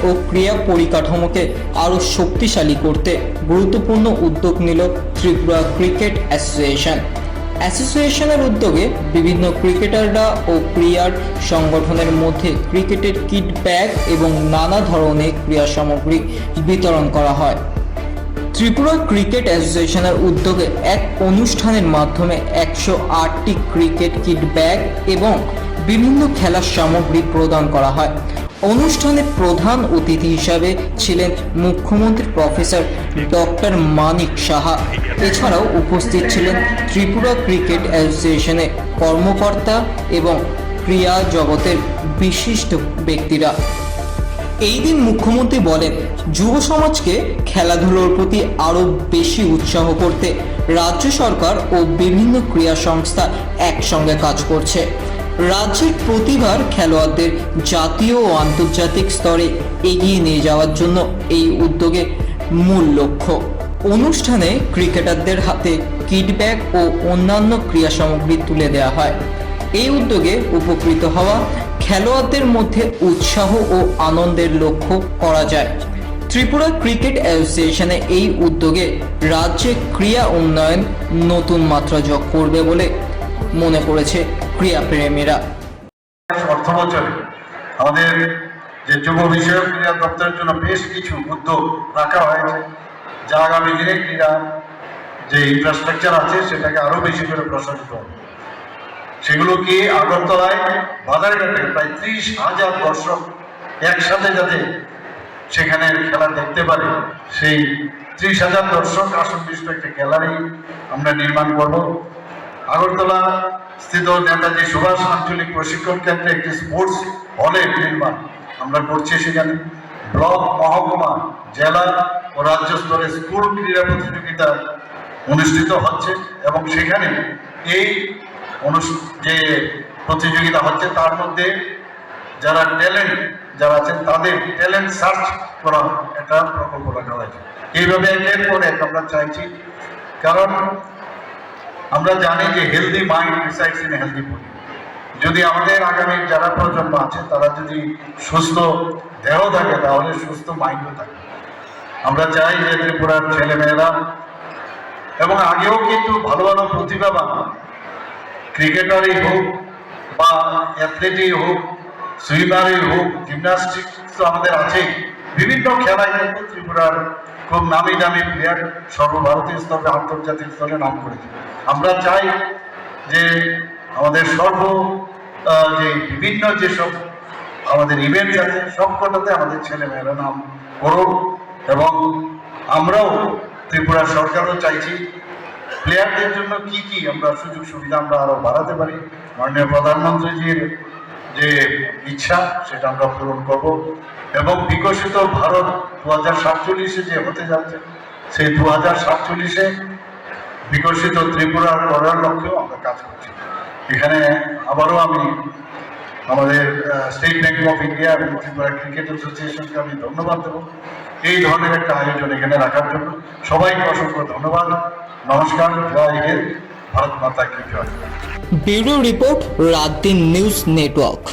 ও ক্রীড়া পরিকাঠামোকে আরও শক্তিশালী করতে গুরুত্বপূর্ণ উদ্যোগ নিল ত্রিপুরা ক্রিকেট অ্যাসোসিয়েশনের উদ্যোগে বিভিন্ন ক্রিকেটাররা ও ক্রীড়ার সংগঠনের মধ্যে ক্রিকেটের কিট ব্যাগ এবং নানা ধরনের ক্রীড়া সামগ্রী বিতরণ করা হয়। ত্রিপুরা ক্রিকেট অ্যাসোসিয়েশনের উদ্যোগে এক অনুষ্ঠানের মাধ্যমে 108টি ক্রিকেট কিট ব্যাগ এবং বিভিন্ন খেলার সামগ্রী প্রদান করা হয়। অনুষ্ঠানে প্রধান অতিথি হিসাবে ছিলেন মুখ্যমন্ত্রী প্রফেসর ডক্টর মানিক সাহা। এছাড়াও উপস্থিত ছিলেন ত্রিপুরা ক্রিকেট অ্যাসোসিয়েশনের কর্মকর্তা এবং ক্রীড়া জগতের বিশিষ্ট ব্যক্তিরা। এই দিন মুখ্যমন্ত্রী বলেন, যুব সমাজকে খেলাধুলোর প্রতি আরও বেশি উৎসাহ করতে রাজ্য সরকার ও বিভিন্ন ক্রীড়া সংস্থা একসঙ্গে কাজ করছে। রাজ্যের প্রতিভার খেলোয়াড়দের জাতীয় ও আন্তর্জাতিক স্তরে এগিয়ে নিয়ে যাওয়ার জন্য এই উদ্যোগের মূল লক্ষ্য। অনুষ্ঠানে ক্রিকেটারদের হাতে কিট ব্যাগ ও অন্যান্য ক্রীড়া সামগ্রী তুলে দেওয়া হয়। এই উদ্যোগে উপকৃত হওয়া খেলোয়াড়দের মধ্যে উৎসাহ ও আনন্দের লক্ষ্য করা যায়। ত্রিপুরা ক্রিকেট অ্যাসোসিয়েশনে এই উদ্যোগে রাজ্যে ক্রীড়া উন্নয়ন নতুন মাত্রা যোগ করবে বলে মনে করেছে ক্রীড়া প্রেমীরা। অর্থ বছরে আমাদের যে যুব বিষয়ক ক্রীড়া দপ্তরের জন্য বেশ কিছু উদ্যোগ রাখা হয়েছে, যা আগামী দিনে ক্রীড়া যে ইনফ্রাস্ট্রাকচার আছে সেটাকে আরো বেশি করে প্রসারিত হবে। সেগুলো কি আগরতলায় বাজারঘাটে প্রায় 30,000 দর্শক একসাথে যাতে সেখানে খেলা দেখতে পারে, সেই 30,000 দর্শক আসন বিশিষ্ট একটা গ্যালারি আমরা নির্মাণ করব। আগরতলা স্থিত নেতাজি সুভাষ আঞ্চলিক প্রশিক্ষণ কেন্দ্রে একটি স্পোর্টস হলের নির্মাণ আমরা করছি। সেখানে ব্লক, মহকুমা, জেলা ও রাজ্য স্তরে স্কুল ক্রীড়া প্রতিযোগিতা অনুষ্ঠিত হচ্ছে এবং সেখানে এই যে প্রতিযোগিতা হচ্ছে তার মধ্যে যারা যারা আছেন তাদের ট্যালেন্ট সার্চ করা একটা প্রকল্প রাখা হয়েছে। এইভাবে একের পর এক আমরা চাইছি, কারণ আমরা জানি যে healthy mind resides in healthy body. যদি আমাদের আগামী যারা প্রজন্ম আছে তারা যদি সুস্থ দেহ থাকে তাহলে সুস্থ মাইন্ডও থাকে। আমরা চাই যে ত্রিপুরার ছেলেমেয়েরা এবং আগেও কিন্তু ভালো ভালো প্রতিভাবান ক্রিকেটারই হোক বা অ্যাথলেটই হোক, সুইমারই হোক, জিমন্যাস্টিক্স তো আমাদের আছেই, বিভিন্ন খেলায় কিন্তু ত্রিপুরার খুব নামি দামি প্লেয়ার সর্বভারতীয় স্তরে আন্তর্জাতিক স্তরে নাম করেছে। আমরা চাই যে আমাদের যে বিভিন্ন যেসব আমাদের ইভেন্ট আছে সবকটাতে আমাদের ছেলেমেয়েরা নাম করুক এবং আমরাও ত্রিপুরা সরকারও চাইছি প্লেয়ারদের জন্য কি কি আমরা সুযোগ সুবিধা আমরা আরো বাড়াতে পারি। মাননীয় প্রধানমন্ত্রীজির যে ইচ্ছা সেটা আমরা পূরণ করব এবং বিকশিত ভারত 2047 যে হতে যাচ্ছে সেই 2047 বিকশিত ত্রিপুরা করার লক্ষ্যেও আমরা কাজ করছি। এখানে আবারও আমি আমাদের স্টেট ব্যাংক অফ ইন্ডিয়া এবং ত্রিপুরা ক্রিকেট অ্যাসোসিয়েশনকে আমি ধন্যবাদ দেবো এই ধরনের একটা আয়োজন এখানে রাখার জন্য। সবাইকে অসংখ্য ধন্যবাদ। নমস্কার, জয় হিন্দ, ভারত মাতা কি জয়। ব্যুরো রিপোর্ট, রাত দিন নিউজ নেটওয়ার্ক।